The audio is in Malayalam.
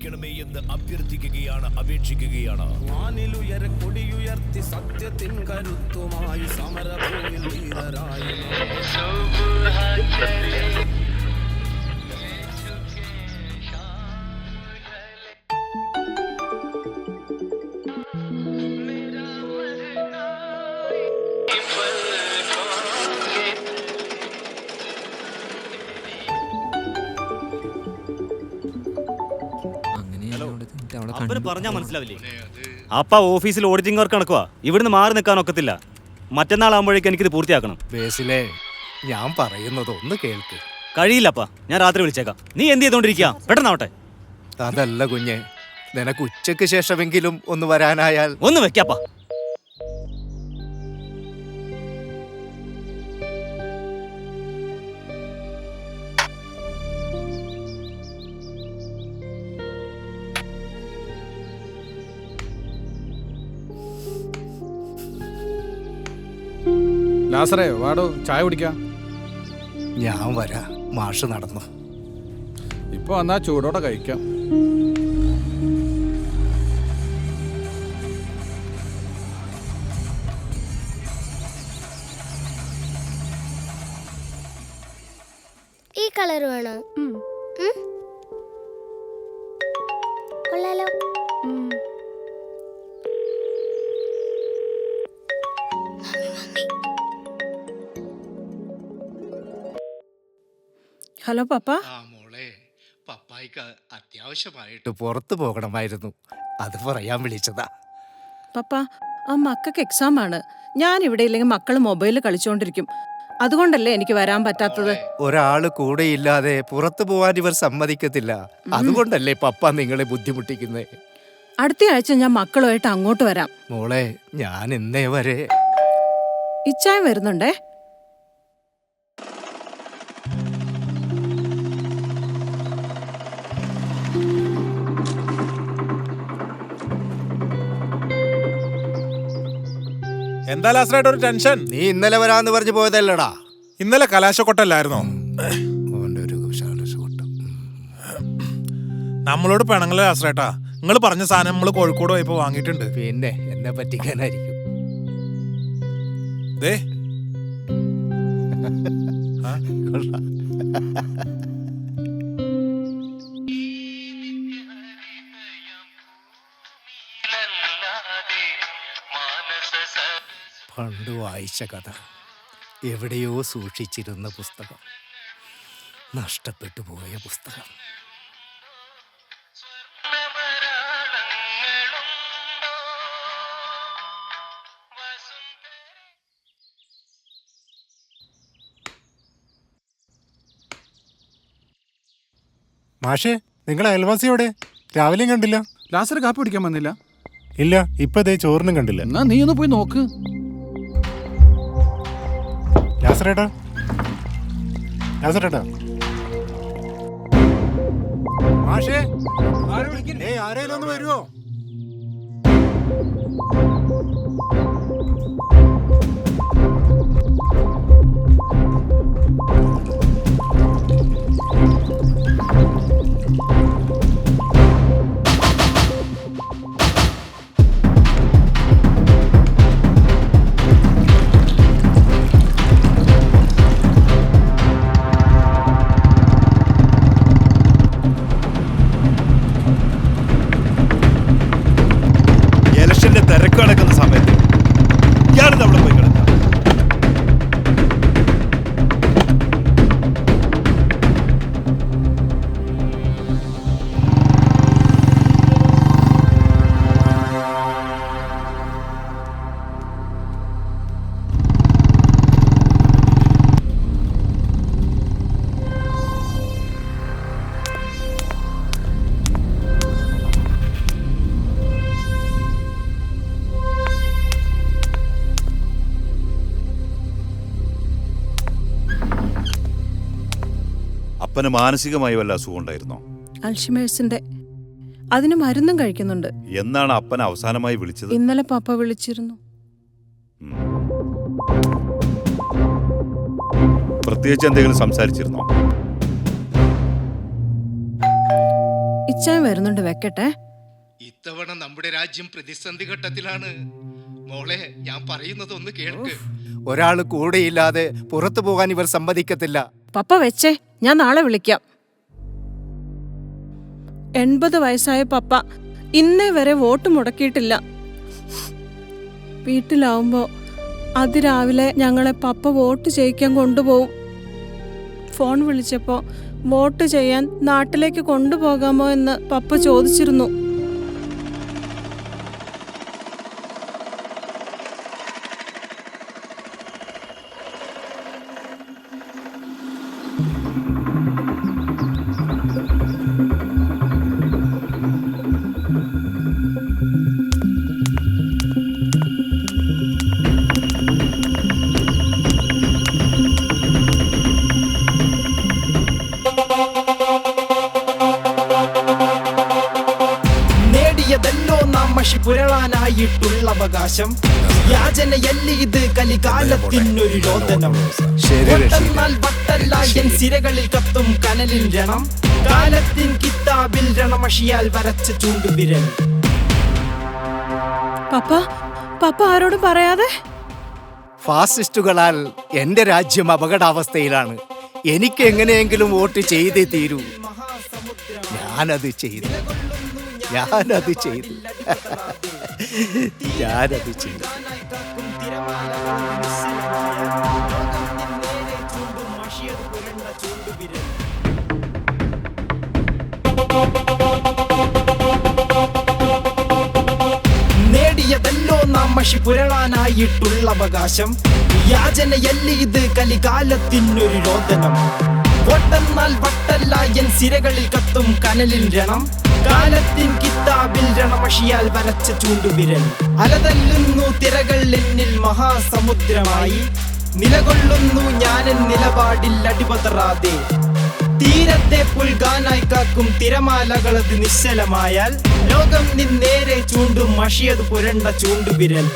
അനുഗ്രഹിക്കണമേ എന്ന് അഭ്യർത്ഥിക്കുകയാണ്, അപേക്ഷിക്കുകയാണ്. വാനിലുയര കൊടിയുയർത്തി സത്യത്തിൻ കരുത്തുമായി സമരഭൂമിൽ ധീരരായി പറഞ്ഞാ മനസ്സിലാവില്ലേ? അപ്പ ഓഫീസിൽ ഓഡിറ്റിംഗ് വർക്ക് നടക്കുക. ഇവിടുന്ന് മാറി നിൽക്കാൻ ഒക്കത്തില്ല. മറ്റന്നാളാകുമ്പോഴേക്കും എനിക്കിത് പൂർത്തിയാക്കണം. ബേസിലെ ഞാൻ പറയുന്നത് ഒന്ന് കേൾക്ക്. കഴിയില്ലപ്പാ, ഞാൻ രാത്രി വിളിച്ചേക്കാം. നീ എന്ത് ചെയ്തോണ്ടിരിക്കുക? പെട്ടെന്നാവട്ടെ. അതല്ല കുഞ്ഞെ, നിനക്ക് ഉച്ചയ്ക്ക് ശേഷമെങ്കിലും ഒന്ന് വരാനായാൽ. ഒന്ന് വെക്കാപ്പാ. ലാസറേ വാടോ, ചായ കുടിക്കാം. ഞാൻ വരാ, മാഷ് നടന്നു. ഇപ്പൊ വന്നാ ചൂടോടെ കഴിക്കാം. ഈ കളർ വേണോ? കൊള്ളാലോ. ഹലോ പപ്പ. മോളെ, പപ്പായിക്ക് അത്യാവശ്യമായിട്ട് പുറത്തു പോകണമായിരുന്നു, അത് പറയാൻ വിളിച്ചതാ. പപ്പ, ആ മക്കൾക്ക് എക്സാം ആണ്. ഞാൻ ഇവിടെ ഇല്ലെങ്കിൽ മക്കൾ മൊബൈലിൽ കളിച്ചോണ്ടിരിക്കും. അതുകൊണ്ടല്ലേ എനിക്ക് വരാൻ പറ്റാത്തത്. ഒരാള് കൂടെ ഇല്ലാതെ പുറത്തു പോവാൻ ഇവർ സമ്മതിക്കത്തില്ല. അതുകൊണ്ടല്ലേ പപ്പ നിങ്ങളെ ബുദ്ധിമുട്ടിക്കുന്നേ. അടുത്ത ആഴ്ച ഞാൻ മക്കളുമായിട്ട് അങ്ങോട്ട് വരാം. മോളെ, ഞാൻ ഇന്നേ വരെ. ഇച്ചായം വരുന്നുണ്ടേ. എന്താ ലാസ്റ്ററായിട്ട് ഒരു ടെൻഷൻ? നീ ഇന്നലെ വരാന്ന് പറഞ്ഞു പോയതല്ലടാ. ഇന്നലെ കലാശക്കൊട്ടല്ലായിരുന്നോ? നമ്മളോട് പെണങ്ങളെ ലാസ്റ്ററേട്ടാ. നിങ്ങൾ പറഞ്ഞ സാധനം നമ്മള് കോഴിക്കോട് പോയപ്പോ വാങ്ങിയിട്ടുണ്ട്. പിന്നെ എന്നെ പറ്റിക്കാനായിരിക്കും. ദേ പണ്ട് വായിച്ച കഥ, എവിടെയോ സൂക്ഷിച്ചിരുന്ന പുസ്തകം, നഷ്ടപ്പെട്ടു പോയ പുസ്തകം. മാഷേ, നിങ്ങളെ അയൽവാസിയോടെ രാവിലെയും കണ്ടില്ല. ലാസർ കാപ്പി കുടിക്കാൻ വന്നില്ല? ഇല്ല, ഇപ്പൊ ദേ ചോറിനും കണ്ടില്ല. എന്നാ നീ ഒന്ന് പോയി നോക്ക്. ലാസറേട്ടാ, ലാസറേട്ടാ. മാഷേ, ആരേലും ഒന്ന് വരുമോ? തിരക്ക് നടക്കുന്ന സമയത്ത് ഇയാള് നമ്മളെ പോയി കിടക്കാം. അപ്പന് മാനസികമായി വല്ല അസുഖം ഉണ്ടായിരുന്നോ? അൽഷിമേഴ്സിന്റെ. അതിന് മരുന്നും കഴിക്കുന്നുണ്ട്. എന്നാണ് അപ്പൻ അവസാനമായി വിളിച്ചത്? ഇന്നലെ പാപ്പ വിളിച്ചിരുന്നു. പ്രത്യേകിച്ച് എന്തെങ്കിലും സംസാരിച്ചിരുന്നോ? അച്ചാൻ വരുന്നുണ്ട്, വെക്കട്ടെ. ഇത്തവണ നമ്മുടെ രാജ്യം പ്രതിസന്ധി ഘട്ടത്തിലാണ് മോളെ. ഞാൻ പറയുന്നത് ഒന്ന് കേൾക്ക്. ഒരാൾ കൂടെയില്ലാതെ പുറത്തു പോകാൻ ഇവർ സമ്മതിക്കത്തില്ല. പപ്പ വെച്ചേ, ഞാൻ നാളെ വിളിക്കാം. 80 വയസ്സായ പപ്പ ഇന്നേ വരെ വോട്ട് മുടക്കിയിട്ടില്ല. വീട്ടിലാവുമ്പോ അതിരാവിലെ ഞങ്ങളെ പപ്പ വോട്ട് ചെയ്യിക്കാൻ കൊണ്ടുപോകും. ഫോൺ വിളിച്ചപ്പോ വോട്ട് ചെയ്യാൻ നാട്ടിലേക്ക് കൊണ്ടുപോകാമോ എന്ന് പപ്പ ചോദിച്ചിരുന്നു. നേടിയതല്ലോ നാം മഷിപുരളാനായിട്ടുള്ള അവകാശം. യാചനയല്ലേ ഇത് കലികാലത്തിനൊരു രോദനം. വട്ടെന്നാൽ വട്ടല്ല എൻ സിരകളിൽ കത്തും കനലിൻ രണം. കാലത്തിൻ കിതാബിൽ രണമഷിയാൽ വരച്ച ചൂണ്ടുവിരൽ. പപ്പ ആരോടും പറയാതെ? ഫാസിസ്റ്റുകളാൽ എന്റെ രാജ്യം അപകടാവസ്ഥയിലാണ്. എനിക്ക് എങ്ങനെയെങ്കിലും വോട്ട് ചെയ്തേ തീരൂ. ഞാനത് ചെയ്തു. നേടിയതല്ലോ നാം മഷിപുരളാനായിട്ടുള്ള അവകാശം. യാചനയല്ലേ ഇത് കലികാലത്തിനൊരു രോദനം. വട്ടെന്നാൽ വട്ടല്ല എൻ സിരകളിൽ കത്തും കനലിൻ രണം. കാലത്തിൻ കിതാബിൽ രണമഷിയാൽ വരച്ച ചൂണ്ടുവിരൽ. അലതല്ലുന്നു തിരകൾ എന്നിൽ മഹാസമുദ്രമായി. നിലകൊള്ളുന്നു ഞാനെൻ നിലപാടിൽ അടിപതറാതെ. തീരത്തെ പുൽകാനായി കാക്കും തിരമാലകളത് നിശ്ചലമായാൽ ലോകം നിന്നേരെ ചൂണ്ടും മഷിയത് പുരണ്ട ചൂണ്ടുവിരൽ.